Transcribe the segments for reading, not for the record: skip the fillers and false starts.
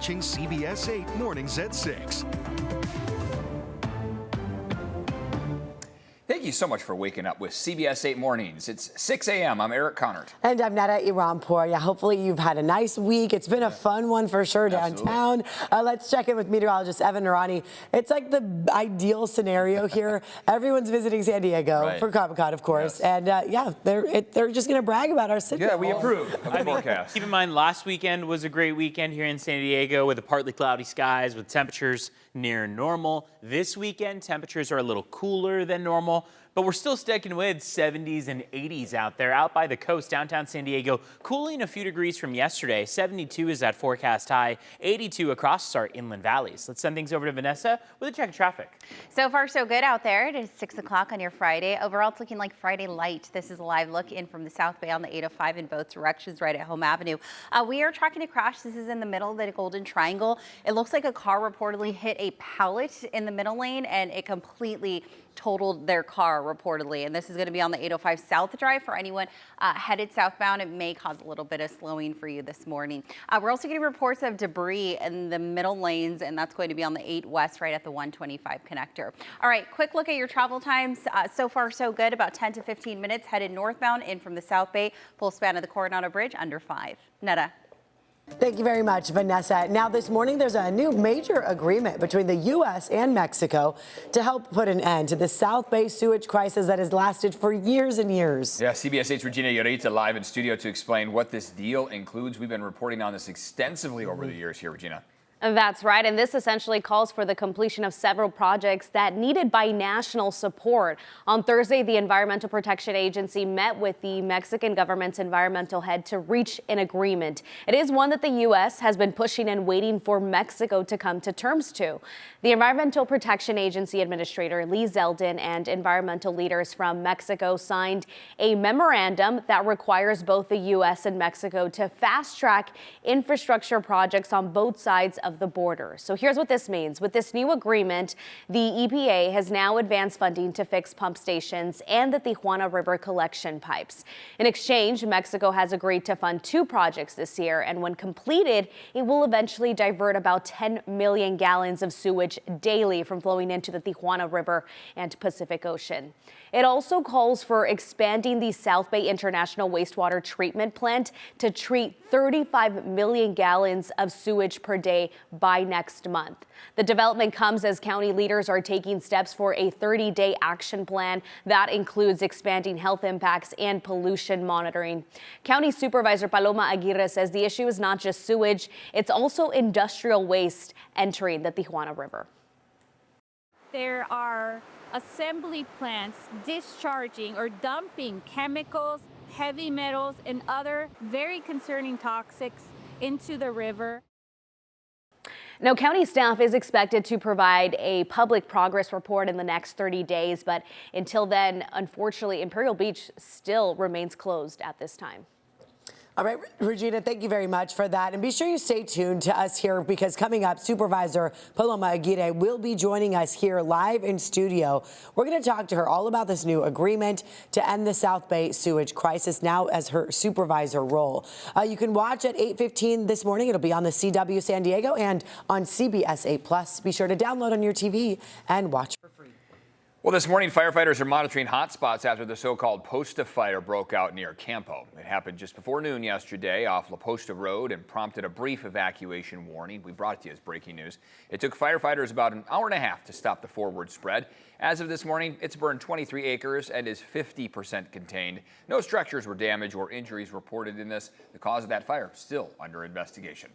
watching CBS 8 Mornings at 6. Thank you so much for waking up with CBS 8 Mornings. It's 6 a.m. I'm Eric Connert. And I'm Nada Irampour. Yeah, hopefully you've had a nice week. It's been a fun one for sure downtown. Let's check in with meteorologist Evan Narani. It's like the ideal scenario here. Everyone's visiting San Diego for Comic-Con, of course. Yes. And yeah, they're just going to brag about our city. Yeah, we approve of the forecast. Keep in mind, last weekend was a great weekend here in San Diego with the partly cloudy skies with temperatures near normal. This weekend, temperatures are a little cooler than normal, but we're still sticking with 70s and 80s out there. Out by the coast, downtown San Diego, cooling a few degrees from yesterday. 72 is that forecast high, 82 across our inland valleys. Let's send things over to Vanessa with a check of traffic. So far, so good out there. It is 6 o'clock on your Friday. Overall, it's looking like Friday light. This is a live look in from the South Bay on the 805 in both directions right at Home Avenue. We are tracking a crash. This is in the middle of the Golden Triangle. It looks like a car reportedly hit a pallet in the middle lane and it completely totaled their car reportedly. And this is going to be on the 805 South Drive for anyone headed southbound. It may cause a little bit of slowing for you this morning. We're also getting reports of debris in the middle lanes, and that's going to be on the 8 West right at the 125 connector. All right, quick look at your travel times. So far, so good. About 10 to 15 minutes headed northbound in from the South Bay. Full span of the Coronado Bridge under 5. Netta. Thank you very much, Vanessa. Now, this morning, there's a new major agreement between the U.S. and Mexico to help put an end to the South Bay sewage crisis that has lasted for years and years. Yeah, CBS 8's Regina Yorita live in studio to explain what this deal includes. We've been reporting on this extensively over the years here, Regina. That's right, and this essentially calls for the completion of several projects that needed national support. On Thursday, the Environmental Protection Agency met with the Mexican government's environmental head to reach an agreement. It is one that the U.S. has been pushing and waiting for Mexico to come to terms to. The Environmental Protection Agency Administrator Lee Zeldin and environmental leaders from Mexico signed a memorandum that requires both the U.S. and Mexico to fast-track infrastructure projects on both sides of the border. So here's what this means. With this new agreement, the EPA has now advanced funding to fix pump stations and the Tijuana River collection pipes. In exchange, Mexico has agreed to fund 2 projects this year, and when completed, it will eventually divert about 10 million gallons of sewage daily from flowing into the Tijuana River and Pacific Ocean. It also calls for expanding the South Bay International Wastewater Treatment Plant to treat 35 million gallons of sewage per day by next month. The development comes as county leaders are taking steps for a 30-day action plan that includes expanding health impacts and pollution monitoring. County Supervisor Paloma Aguirre says the issue is not just sewage, it's also industrial waste entering the Tijuana River. There are assembly plants discharging or dumping chemicals, heavy metals, and other very concerning toxics into the river. Now, county staff is expected to provide a public progress report in the next 30 days, but until then, unfortunately, Imperial Beach still remains closed at this time. All right, Regina, thank you very much for that. And be sure you stay tuned to us here because coming up, Supervisor Paloma Aguirre will be joining us here live in studio. We're going to talk to her all about this new agreement to end the South Bay sewage crisis now as her supervisor role. You can watch at 8:15 this morning. It'll be on the CW San Diego and on CBS 8+. Be sure to download on your TV and watch for free. Well, this morning, firefighters are monitoring hot spots after the so-called Posta fire broke out near Campo. It happened just before noon yesterday off La Posta Road and prompted a brief evacuation warning. We brought it to you as breaking news. It took firefighters about an hour and a half to stop the forward spread. As of this morning, it's burned 23 acres and is 50% contained. No structures were damaged or injuries reported in this. The cause of that fire still under investigation.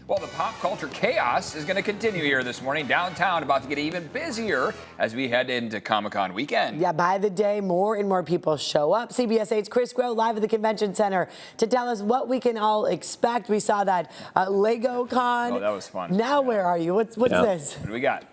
Well, the pop culture chaos is going to continue here this morning. Downtown about to get even busier as we head into Comic-Con weekend. Yeah, by the day, more and more people show up. CBS 8's Chris Grow live at the convention center to tell us what we can all expect. We saw that Lego Con. Oh, that was fun. Now where are you? What's this? What do we got?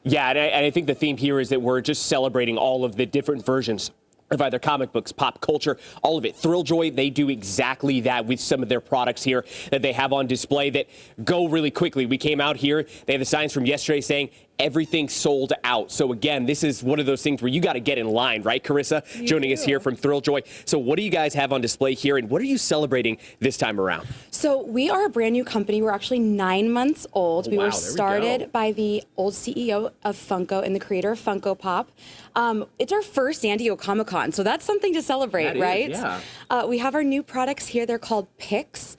Yeah, and I think the theme here is that we're just celebrating all of the different versions of either comic books, pop culture, all of it. Thrilljoy, they do exactly that with some of their products here that they have on display that go really quickly. We came out here, they have the signs from yesterday saying everything sold out. So again, this is one of those things where you got to get in line, right, Carissa? Joining us here from Thrilljoy. So what do you guys have on display here, and what are you celebrating this time around? So we are a brand new company. We're actually 9 months old. We were started by the old CEO of Funko and the creator of Funko Pop. It's our first San Diego Comic-Con, so that's something to celebrate, right? Yeah. We have our new products here. They're called Picks.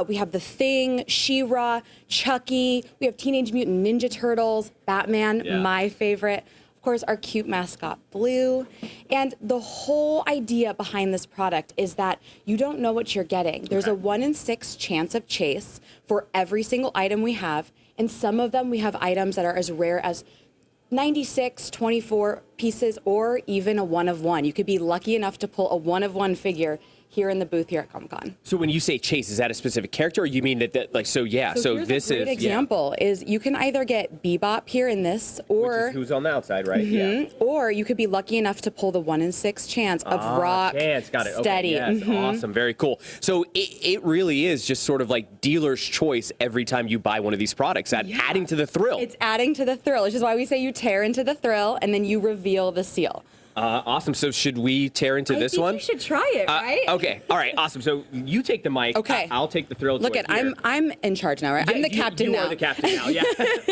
We have The Thing, She-Ra, Chucky. We have Teenage Mutant Ninja Turtles, Batman, my favorite. Of course, our cute mascot, Blue. And the whole idea behind this product is that you don't know what you're getting. There's a 1 in 6 chance of chase for every single item we have. And some of them, we have items that are as rare as 96, 24 pieces, or even a 1 of 1. You could be lucky enough to pull a 1 of 1 figure here in the booth here at Comic-Con. So when you say chase, is that a specific character, or you mean that like, so this a great example is you can either get Bebop here in this, or which is who's on the outside, right? Or you could be lucky enough to pull the 1 in 6 chance of Rock Steady. Okay, yes, awesome, very cool. So it really is just sort of like dealer's choice every time you buy one of these products, adding to the thrill. It's adding to the thrill, which is why we say you tear into the thrill and then you reveal the seal. Awesome. So should we tear into this one? I think you should try it, right? Okay. All right. Awesome. So you take the mic. Okay. I'll take the thrill. Look, I'm in charge now, right? Yeah, I'm the captain now. You are the captain now. Yeah.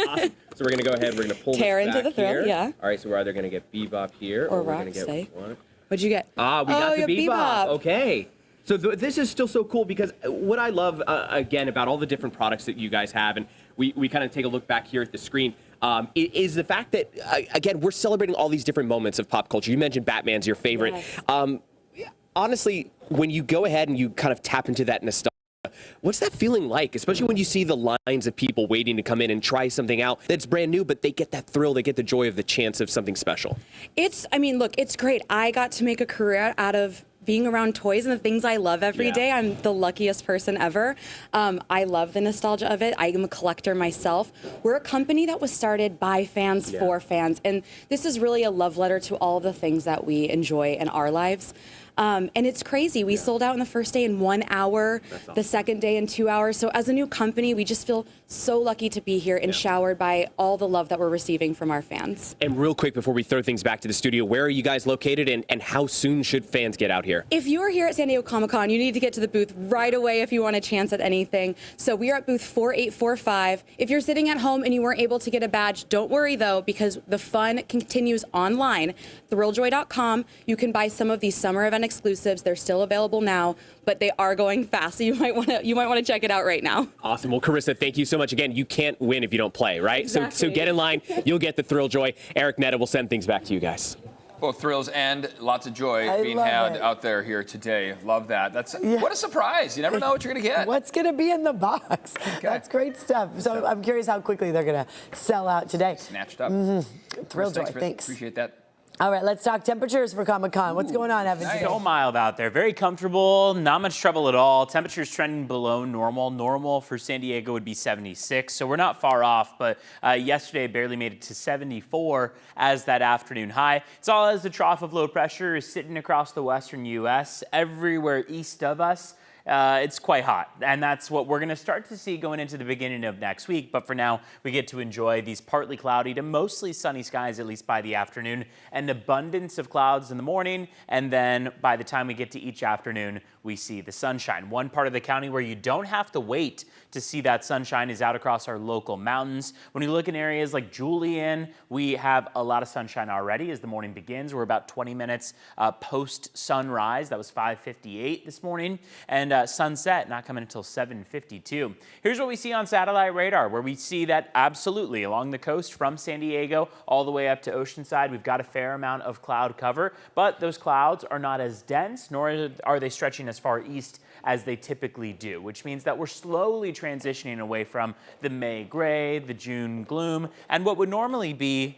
Awesome. So we're gonna go ahead. We're gonna pull tear this into back the thrill. here. Yeah. All right. So we're either gonna get Bebop here, or we're gonna get one. What'd you get? We got the Bebop. Okay. So this is still so cool because what I love again about all the different products that you guys have, and we kind of take a look back here at the screen. Is the fact that, again, we're celebrating all these different moments of pop culture. You mentioned Batman's your favorite. Yes. Honestly, when you go ahead and you kind of tap into that nostalgia, what's that feeling like, especially when you see the lines of people waiting to come in and try something out that's brand new, but they get that thrill, they get the joy of the chance of something special? Look, it's great. I got to make a career out of being around toys and the things I love every day. I'm the luckiest person ever. I love the nostalgia of it. I am a collector myself. We're a company that was started by fans for fans, and this is really a love letter to all the things that we enjoy in our lives. And it's crazy. We sold out in the first day in 1 hour, the second day in 2 hours. So as a new company, we just feel so lucky to be here and showered by all the love that we're receiving from our fans. And real quick, before we throw things back to the studio, where are you guys located, and how soon should fans get out here? If you are here at San Diego Comic-Con, you need to get to the booth right away if you want a chance at anything. So we are at booth 4845. If you're sitting at home and you weren't able to get a badge, don't worry though, because the fun continues online. Thrilljoy.com. You can buy some of these summer event exclusives. They're still available now, but they are going fast, so you might want to check it out right now. Awesome. Well, Carissa, thank you so much. Again, you can't win if you don't play, right? Exactly. So get in line. You'll get the Thrilljoy. Eric Netta will send things back to you guys. Both thrills and lots of joy being had out there here today. Love that. What a surprise. You never know what you're going to get. What's going to be in the box? Okay. That's great stuff. So I'm curious how quickly they're going to sell out today. Snatched up. Thrilljoy, thanks. Appreciate that. All right, let's talk temperatures for Comic-Con. What's going on, Evan? Nice. So mild out there. Very comfortable. Not much trouble at all. Temperatures trending below normal. Normal for San Diego would be 76, so we're not far off. But yesterday barely made it to 74 as that afternoon high. It's all as the trough of low pressure is sitting across the western U.S. Everywhere east of us, it's quite hot, and that's what we're going to start to see going into the beginning of next week. But for now, we get to enjoy these partly cloudy to mostly sunny skies, at least by the afternoon, an abundance of clouds in the morning, and then by the time we get to each afternoon, we see the sunshine. One part of the county where you don't have to wait to see that sunshine is out across our local mountains. When you look in areas like Julian, we have a lot of sunshine already as the morning begins. We're about 20 minutes post sunrise. That was 5:58 this morning, and sunset not coming until 7:52. Here's what we see on satellite radar, where we see that absolutely along the coast from San Diego all the way up to Oceanside, we've got a fair amount of cloud cover, but those clouds are not as dense, nor are they stretching as far east as they typically do, which means that we're slowly transitioning away from the May gray, the June gloom, and what would normally be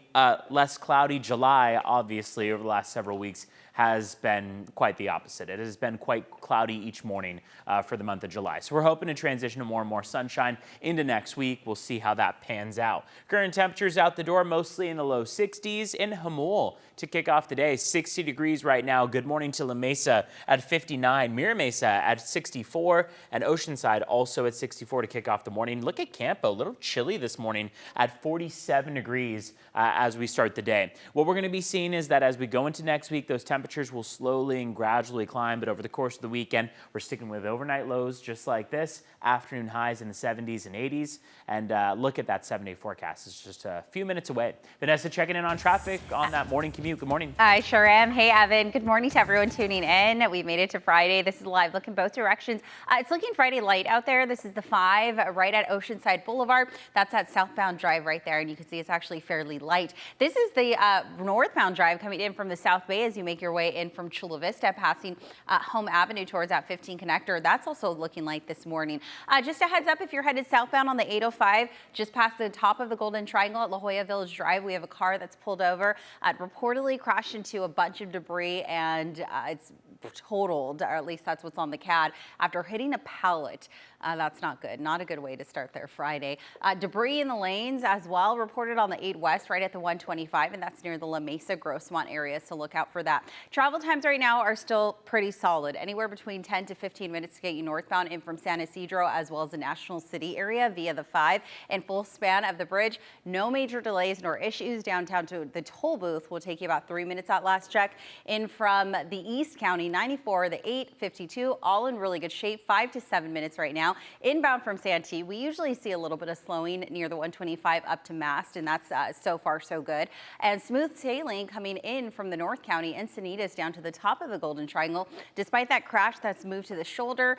less cloudy July, obviously, over the last several weeks has been quite the opposite. It has been quite cloudy each morning for the month of July. So we're hoping to transition to more and more sunshine into next week. We'll see how that pans out. Current temperatures out the door mostly in the low 60s in Hamul to kick off the day. 60 degrees right now. Good morning to La Mesa at 59, Mira Mesa at 64, and Oceanside also at 64 to kick off the morning. Look at Campo, a little chilly this morning at 47 degrees as we start the day. What we're going to be seeing is that as we go into next week, those temperatures will slowly and gradually climb, but over the course of the weekend, we're sticking with overnight lows just like this, afternoon highs in the 70s and 80s, and look at that 7-day forecast. It's just a few minutes away. Vanessa checking in on traffic on that morning commute. Good morning. I sure am. Hey, Evan. Good morning to everyone tuning in. We've made it to Friday. This is live look in both directions. It's looking Friday light out there. This is the 5 right at Oceanside Boulevard. That's that southbound drive right there, and you can see it's actually fairly light. This is the northbound drive coming in from the South Bay as you make your way in from Chula Vista, passing Home Avenue towards that 15 connector. That's also looking light this morning. Just a heads up, if you're headed southbound on the 805, just past the top of the Golden Triangle at La Jolla Village Drive, we have a car that's pulled over. It reportedly crashed into a bunch of debris, and it's totaled, or at least that's what's on the CAD, after hitting a pallet. That's not good. Not a good way to start their Friday. Debris in the lanes as well reported on the 8 West right at the 125, and that's near the La Mesa Grossmont area, so look out for that. Travel times right now are still pretty solid, anywhere between 10 to 15 minutes to get you northbound in from San Isidro as well as the National City area via the 5 and full span of the bridge. No major delays nor issues. Downtown to the toll booth will take you about 3 minutes at last check. In from the East County, 94, the 852, all in really good shape, 5 to 7 minutes right now. Inbound from Santee, we usually see a little bit of slowing near the 125 up to Mast, and that's so far so good. And smooth sailing coming in from the North County, Encinitas down to the top of the Golden Triangle. Despite that crash that's moved to the shoulder,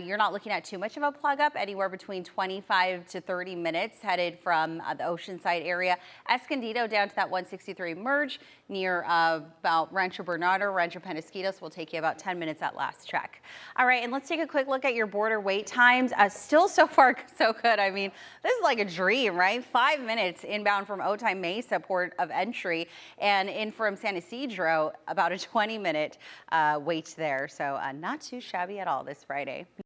you're not looking at too much of a plug up, anywhere between 25 to 30 minutes headed from the Oceanside area. Escondido down to that 163 merge near about Rancho Bernardo, Rancho Penasquitos will take you about 10 minutes at last check. All right, and let's take a quick look at your border wait times. Still so far so good. I mean, this is like a dream, right? 5 minutes inbound from Otay Mesa, port of entry, and in from San Isidro, about a 20-minute wait there. So not too shabby at all this Friday.